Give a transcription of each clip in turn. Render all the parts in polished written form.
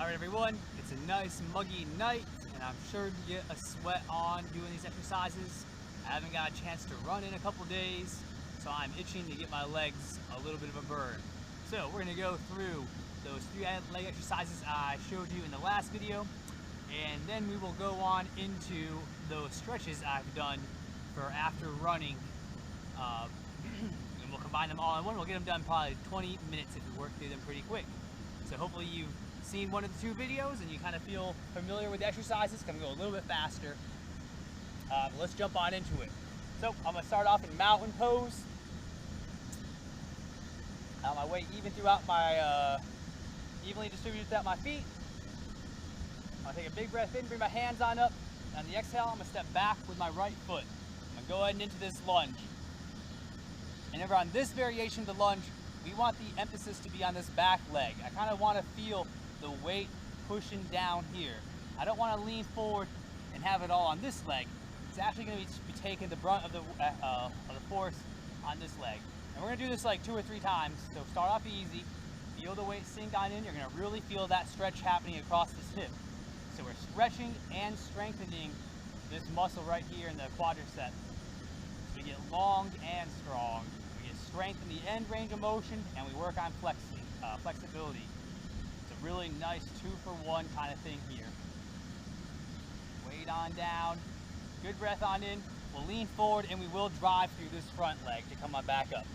Alright everyone, it's a nice muggy night and I'm sure to get a sweat on doing these exercises. I haven't got a chance to run in a couple days, so I'm itching to get my legs a little bit of a burn. So we're going to go through those 3 leg exercises I showed you in the last video, and then we will go on into those stretches I've done for after running. And we'll combine them all in one. We'll get them done probably 20 minutes if we work through them pretty quick. So hopefully you've seen one of the 2 videos and you kind of feel familiar with the exercises. Gonna go a little bit faster. Let's jump on into it. So I'm gonna start off in mountain pose. My weight even throughout my, evenly distributed throughout my feet. I'm gonna take a big breath in, bring my hands on up. On the exhale, I'm gonna step back with my right foot. I'm gonna go ahead and into this lunge. And over on this variation of the lunge, we want the emphasis to be on this back leg. I kind of want to feel the weight pushing down here. I don't want to lean forward and have it all on this leg. It's actually going to be taking the brunt of the force on this leg. And we're going to do this like 2 or 3 times. So start off easy, feel the weight sink on in. You're going to really feel that stretch happening across this hip. So we're stretching and strengthening this muscle right here in the quadriceps. So we get long and strong. We get strength in the end range of motion, and we work on flexibility. It's a really nice 2-for-1 kind of thing here. Weight on down, good breath on in. We'll lean forward and we will drive through this front leg to come on back up.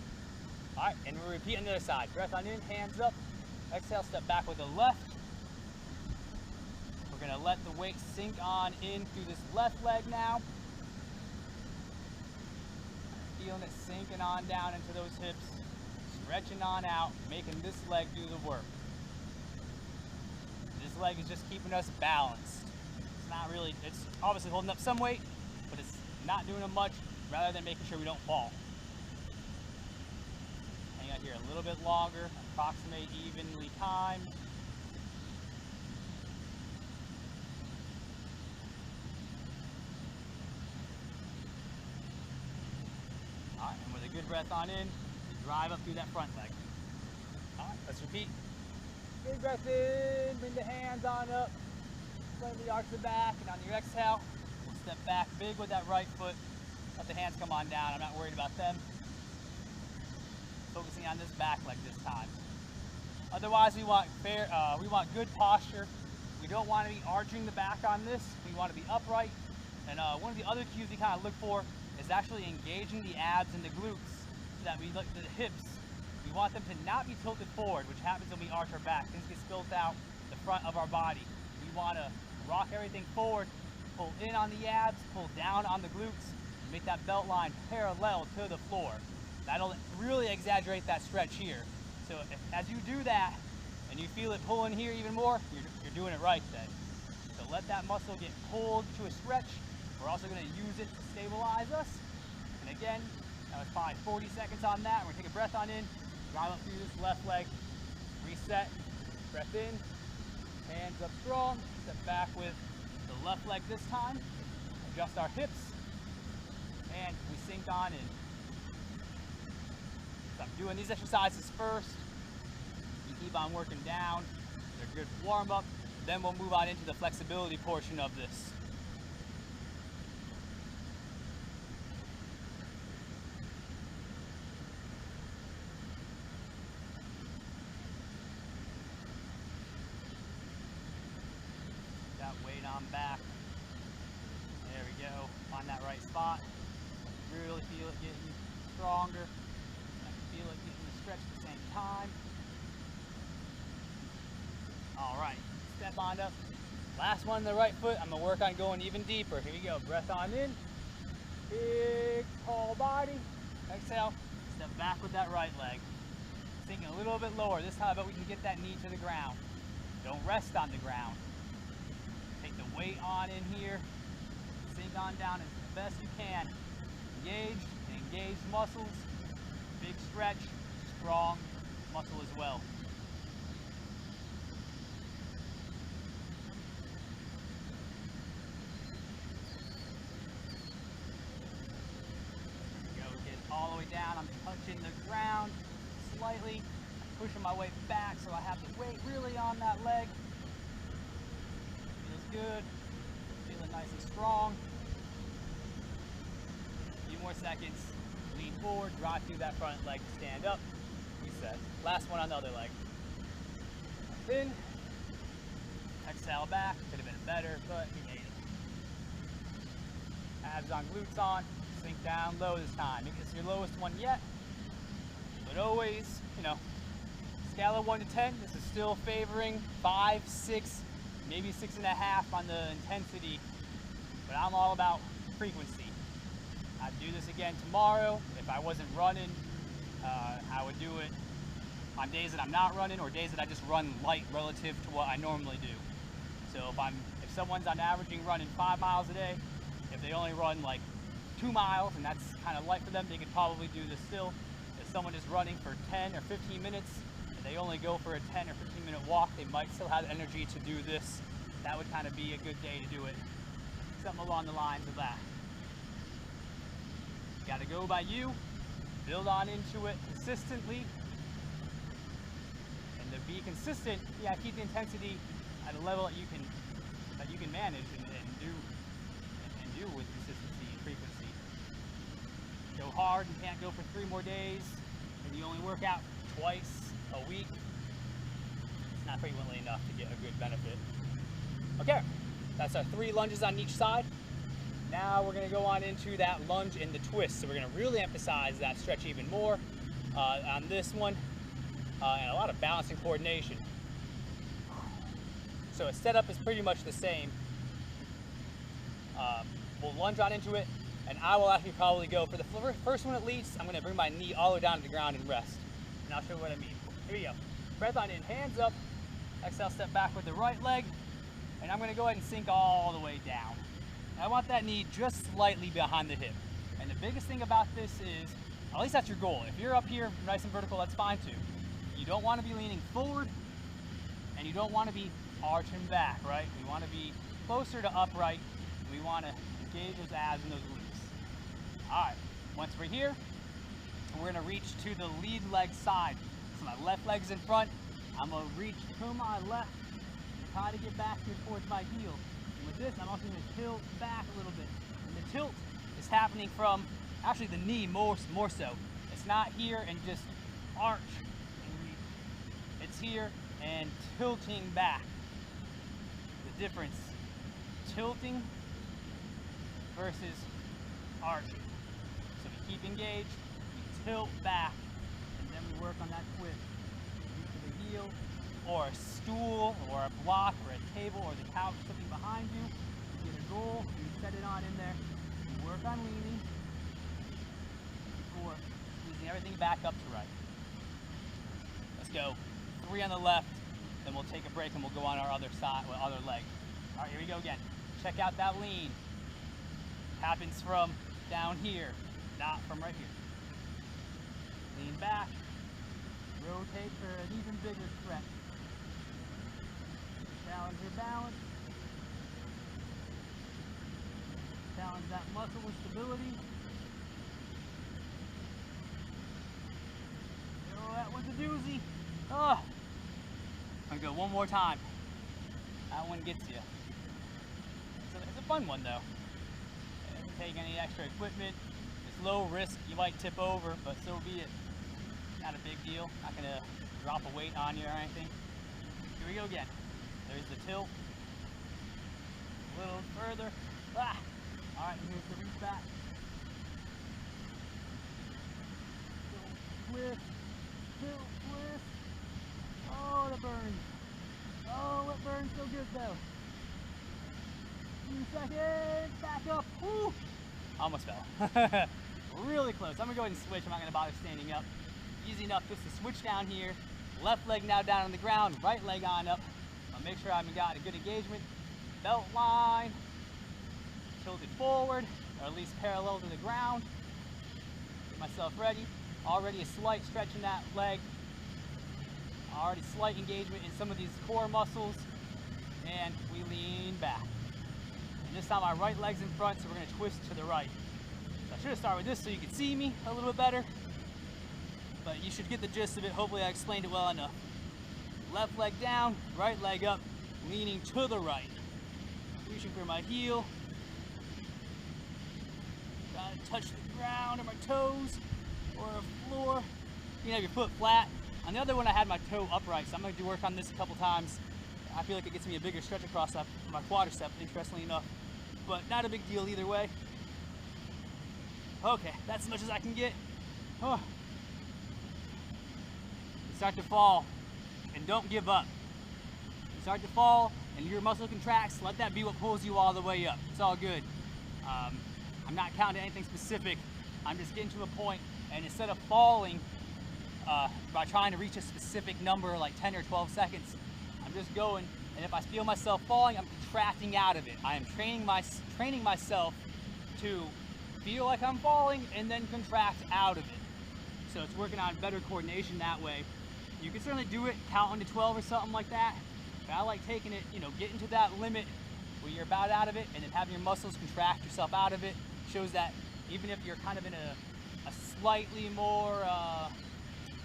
All right, and we'll repeat on the other side. Breath on in, hands up. Exhale, step back with the left. We're gonna let the weight sink on in through this left leg now. Feeling it sinking on down into those hips, stretching on out, making this leg do the work. This leg is just keeping us balanced. It's not really, it's obviously holding up some weight, but it's not doing it much, rather than making sure we don't fall. Hang out here a little bit longer, approximate evenly timed. All right, and with a good breath on in, we drive up through that front leg. All right, let's repeat. Big breath in, bring the hands on up, slightly arch the back, and on your exhale, we'll step back big with that right foot. Let the hands come on down. I'm not worried about them. Focusing on this back leg this time. Otherwise, we want good posture. We don't want to be arching the back on this. We want to be upright. And one of the other cues we kind of look for is actually engaging the abs and the glutes, so that we look at the hips. We want them to not be tilted forward, which happens when we arch our back. Things get spilled out the front of our body. We want to rock everything forward, pull in on the abs, pull down on the glutes, and make that belt line parallel to the floor. That'll really exaggerate that stretch here. So as you do that, and you feel it pulling here even more, you're doing it right then. So let that muscle get pulled to a stretch. We're also going to use it to stabilize us. And again, that was fine. 40 seconds on that. We're going to take a breath on in, drive up through this left leg, reset, breath in, hands up strong, step back with the left leg this time, adjust our hips, and we sink on in. So I'm doing these exercises first. You keep on working down. They're a good warm up. Then we'll move on into the flexibility portion of this. That weight on back. There we go. Find that right spot. Really feel it getting stronger. I can feel it getting the stretch at the same time. All right, step on up. Last one, the right foot. I'm gonna work on going even deeper. Here we go. Breath on in. Big, tall body. Exhale. Step back with that right leg. Sinking a little bit lower. This time, but we can get that knee to the ground. Don't rest on the ground. Take the weight on in here, sink on down as best you can. Engaged and engaged muscles, big stretch, strong muscle as well. There we go, get all the way down. I'm touching the ground slightly, pushing my weight back so I have the weight really on that leg. good. Feeling nice and strong. A few more seconds. Lean forward, drive through that front leg to stand up. Reset. Last one on the other leg. In. Exhale back. Could have been better, but we made it. Abs on, glutes on. Sink down low this time. Make this your lowest one yet. But always, you know, scale of 1 to 10, this is still favoring 5, 6, maybe 6.5 on the intensity. But I'm all about frequency. I'd do this again tomorrow. If I wasn't running, I would do it on days that I'm not running or days that I just run light relative to what I normally do. So if someone's on averaging running 5 miles a day, if they only run like 2 miles and that's kind of light for them, they could probably do this still. If someone is running for 10 or 15 minutes and they only go for a 10 or 15 minute walk, they might still have energy to do this. That would kind of be a good day to do it. Something along the lines of that. Got to go by you, build on into it consistently, and to be consistent, yeah, keep the intensity at a level that you can manage and do with consistency and frequency. Go hard and can't go for 3 more days, and you only work out twice a week. It's not frequently enough to get a good benefit. Okay, that's our 3 lunges on each side. Now we're going to go on into that lunge and the twist. So we're going to really emphasize that stretch even more on this one, and a lot of balance and coordination. So its setup is pretty much the same. We'll lunge on into it, and I will actually probably go for the first one at least. I'm going to bring my knee all the way down to the ground and rest, and I'll show you what I mean. Here we go. Breath on in, hands up. Exhale, step back with the right leg, and I'm going to go ahead and sink all the way down. I want that knee just slightly behind the hip. And the biggest thing about this is, at least that's your goal. If you're up here nice and vertical, that's fine too. You don't want to be leaning forward, and you don't want to be arching back, right? We want to be closer to upright. We want to engage those abs and those glutes. All right, once we're here, we're going to reach to the lead leg side. So my left leg's in front. I'm going to reach to my left and try to get back here towards my heel. With this, I'm also going to tilt back a little bit. And the tilt is happening from actually the knee more so. It's not here and just arch and reach. It's here and tilting back. The difference, tilting versus arching. So we keep engaged, we tilt back, and then we work on that twist. Reach to the heel, or a stool, or a block, or a table, or the couch, something behind you. You get a goal, you set it on in there. You work on leaning, or squeezing everything back up to right. Let's go. 3 on the left, then we'll take a break and we'll go on our other side, other leg. All right, here we go again. Check out that lean. Happens from down here, not from right here. Lean back, rotate for an even bigger stretch. Challenge your balance. Challenge that muscle with stability. Oh, that one's a doozy. Oh. I'm gonna go one more time. That one gets you. It's a fun one though. Doesn't take any extra equipment. It's low risk. You might tip over, but so be it. Not a big deal. Not gonna drop a weight on you or anything. Here we go again. There's the tilt. A little further. Ah. All right, here's the reach back. Twist, tilt, twist. Oh, that burns. Oh, it burns so good though. 2 seconds, back up. Woo! Almost fell. Really close. I'm gonna go ahead and switch. I'm not gonna bother standing up. Easy enough just to switch down here. Left leg now down on the ground, right leg on up. I'll make sure I've got a good engagement. Belt line, tilted forward, or at least parallel to the ground. Get myself ready. Already a slight stretch in that leg. Already slight engagement in some of these core muscles. And we lean back. And this time our right leg's in front, so we're gonna twist to the right. So I should have started with this so you could see me a little bit better. But you should get the gist of it. Hopefully I explained it well enough. Left leg down, right leg up, leaning to the right. reaching for my heel. Gotta touch the ground or my toes or a floor. You can have your foot flat. On the other one, I had my toe upright, so I'm going to work on this a couple times. I feel like it gets me a bigger stretch across my quadriceps, interestingly enough, but not a big deal either way. Okay, that's as much as I can get. Oh. You start to fall, and don't give up. You start to fall, and your muscle contracts. Let that be what pulls you all the way up. It's all good. I'm not counting anything specific. I'm just getting to a point, and instead of falling by trying to reach a specific number like 10 or 12 seconds, I'm just going, and if I feel myself falling, I'm contracting out of it. I am training myself to feel like I'm falling and then contract out of it. So it's working on better coordination that way. You can certainly do it, counting to 12 or something like that, but I like taking it, getting to that limit where you're about out of it, and then having your muscles contract yourself out of it. Shows that even if you're kind of in a slightly more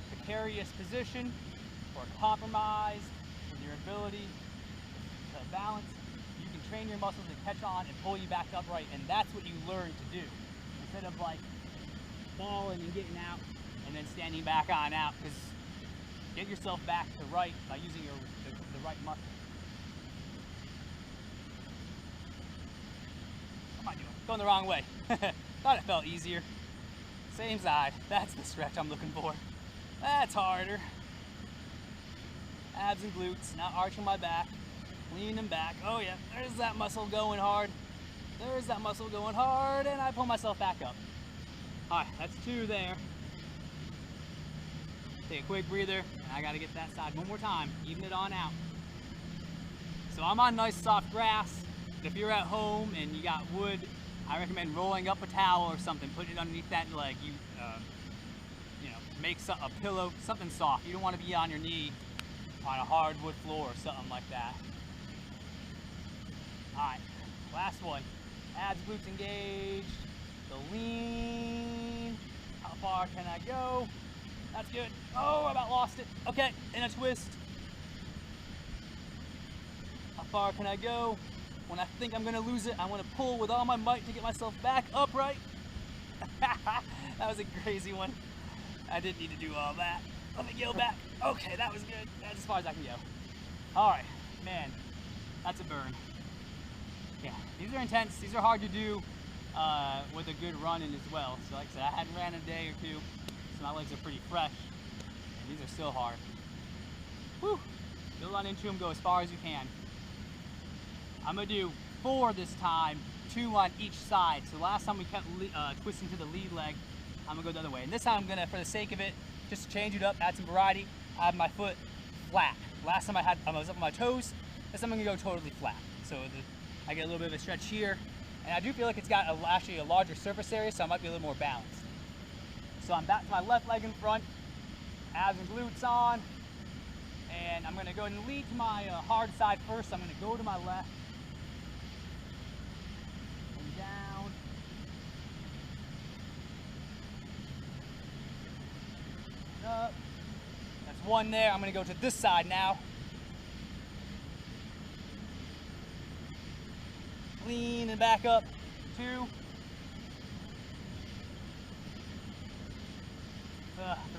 precarious position or compromised with your ability to balance, you can train your muscles to catch on and pull you back upright, and that's what you learn to do. Instead of like falling and getting out and then standing back on out, because get yourself back to right by using the right muscle. What am I doing? Going the wrong way. Thought it felt easier. Same side. That's the stretch I'm looking for. That's harder. Abs and glutes, not arching my back, leaning back. Oh yeah, there's that muscle going hard. There's that muscle going hard, and I pull myself back up. All right, that's 2 there. Take a quick breather, and I gotta get that side one more time, even it on out. So I'm on nice soft grass. If you're at home and you got wood, I recommend rolling up a towel or something, putting it underneath that leg. Make a pillow, something soft. You don't want to be on your knee on a hardwood floor or something like that. All right, last one. Abs, glutes engaged. The lean. How far can I go? That's good. Oh, I about lost it. Okay, and a twist. How far can I go? When I think I'm gonna lose it, I want to pull with all my might to get myself back upright. That was a crazy one. I didn't need to do all that. Let me go back. Okay, that was good. That's as far as I can go. All right, man, that's a burn. Yeah, these are intense. These are hard to do with a good run-in as well. So like I said, I hadn't ran in a day or two, so my legs are pretty fresh. And these are still hard. Whew. Build on into them, go as far as you can. I'm gonna do 4 this time, 2 on each side. So last time we kept twisting to the lead leg, I'm gonna go the other way. And this time I'm gonna, for the sake of it, just change it up, add some variety, I have my foot flat. Last time I was up on my toes, this time I'm gonna go totally flat. So I get a little bit of a stretch here, and I do feel like it's got actually a larger surface area, so I might be a little more balanced. So I'm back to my left leg in front, abs and glutes on, and I'm gonna go ahead and lead to my hard side first. So I'm gonna go to my left, and down, up. That's 1 there. I'm gonna go to this side now. Lean and back up. 2.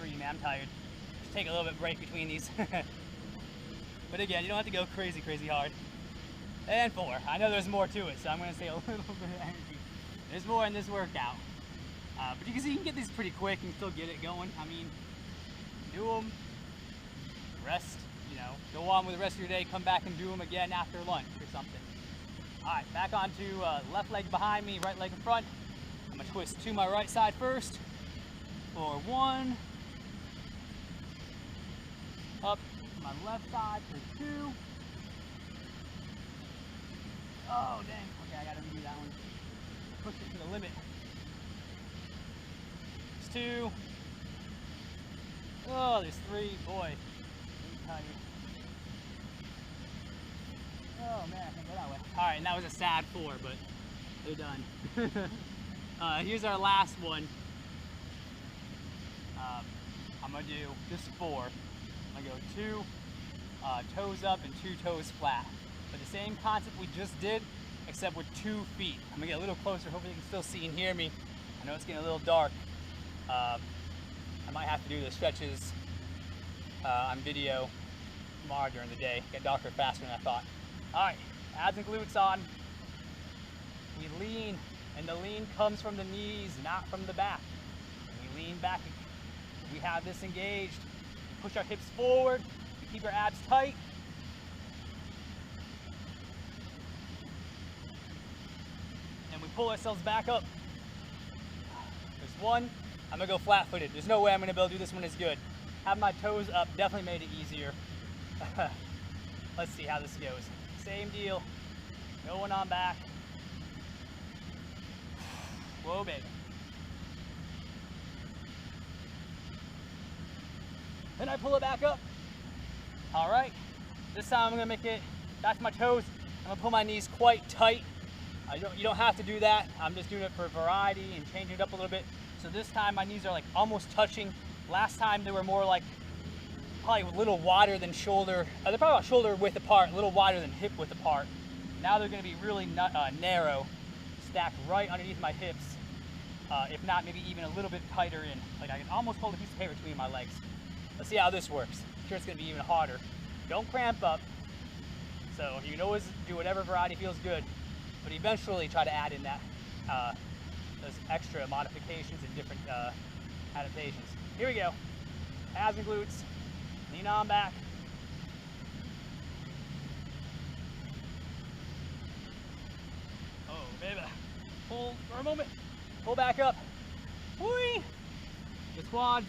3, man, I'm tired. Just take a little bit break between these. But again, you don't have to go crazy hard. And 4. I know there's more to it, so I'm gonna say a little bit of energy. There's more in this workout. But you can see you can get these pretty quick and still get it going. I mean, do them, rest, go on with the rest of your day, come back and do them again after lunch or something. All right, back onto left leg behind me, right leg in front. I'm gonna twist to my right side first for 1. Up to my left side for 2. Oh, dang. Okay, I gotta redo that one. Push it to the limit. There's 2. Oh, there's 3. Boy, I'm tired. Oh man, I can't go that way. All right, and that was a sad 4, but they're done. Here's our last one. I'm gonna do just 4. I'm gonna go 2 toes up and 2 toes flat. But the same concept we just did, except with 2 feet. I'm gonna get a little closer, hopefully you can still see and hear me. I know it's getting a little dark. I might have to do the stretches on video tomorrow during the day. Get darker faster than I thought. All right, abs and glutes on. We lean, and the lean comes from the knees, not from the back. We lean back. We have this engaged. Push our hips forward. We keep our abs tight. And we pull ourselves back up. There's one. I'm gonna go flat-footed. There's no way I'm gonna be able to do this one as good. Have my toes up definitely made it easier. Let's see how this goes. Same deal. Going on back. Whoa, baby. Then I pull it back up. All right. This time I'm gonna make it back to my toes. I'm gonna pull my knees quite tight. You don't have to do that. I'm just doing it for variety and changing it up a little bit. So this time my knees are like almost touching. Last time they were more like probably a little wider than shoulder. They're probably about shoulder width apart, a little wider than hip width apart. Now they're gonna be really narrow, stacked right underneath my hips. If not, maybe even a little bit tighter in. Like I can almost hold a piece of paper between my legs. Let's see how this works. I'm sure it's gonna be even harder. Don't cramp up. So you can always do whatever variety feels good, but eventually try to add in that those extra modifications and different adaptations. Here we go. Abs and glutes. Lean on back. Oh, baby. Pull for a moment. Pull back up. Whee! The quads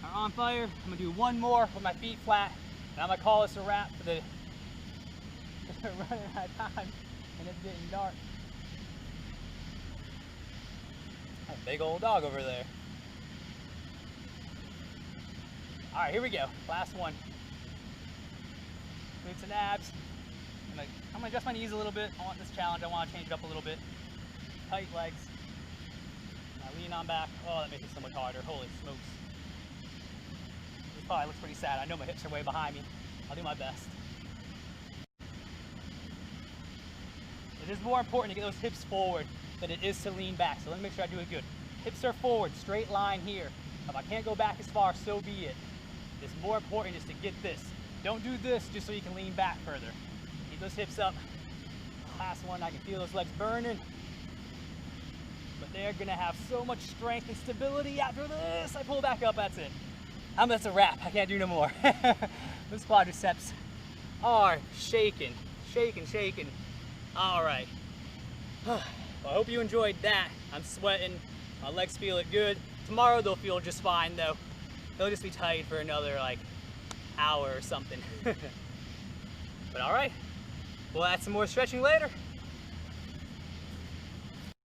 are on fire. I'm gonna do one more with my feet flat, and I'm gonna call this a wrap for the running out of time, and it's getting dark. A big old dog over there. All right, here we go. Last one. Glutes and abs. I'm gonna adjust my knees a little bit. I want this challenge. I want to change it up a little bit. Tight legs. I lean on back. Oh, that makes it so much harder. Holy smokes. This probably looks pretty sad. I know my hips are way behind me. I'll do my best. It is more important to get those hips forward than it is to lean back. So let me make sure I do it good. Hips are forward, straight line here. If I can't go back as far, so be it. It's more important just to get this. Don't do this just so you can lean back further. Keep those hips up. Last one, I can feel those legs burning. But they're gonna have so much strength and stability after this. I pull back up, that's it. That's a wrap, I can't do no more. Those quadriceps are shaking, shaking, shaking. All right. Well, I hope you enjoyed that. I'm sweating, my legs feel it good. Tomorrow they'll feel just fine though. They'll just be tight for another like hour or something. But all right, we'll add some more stretching later.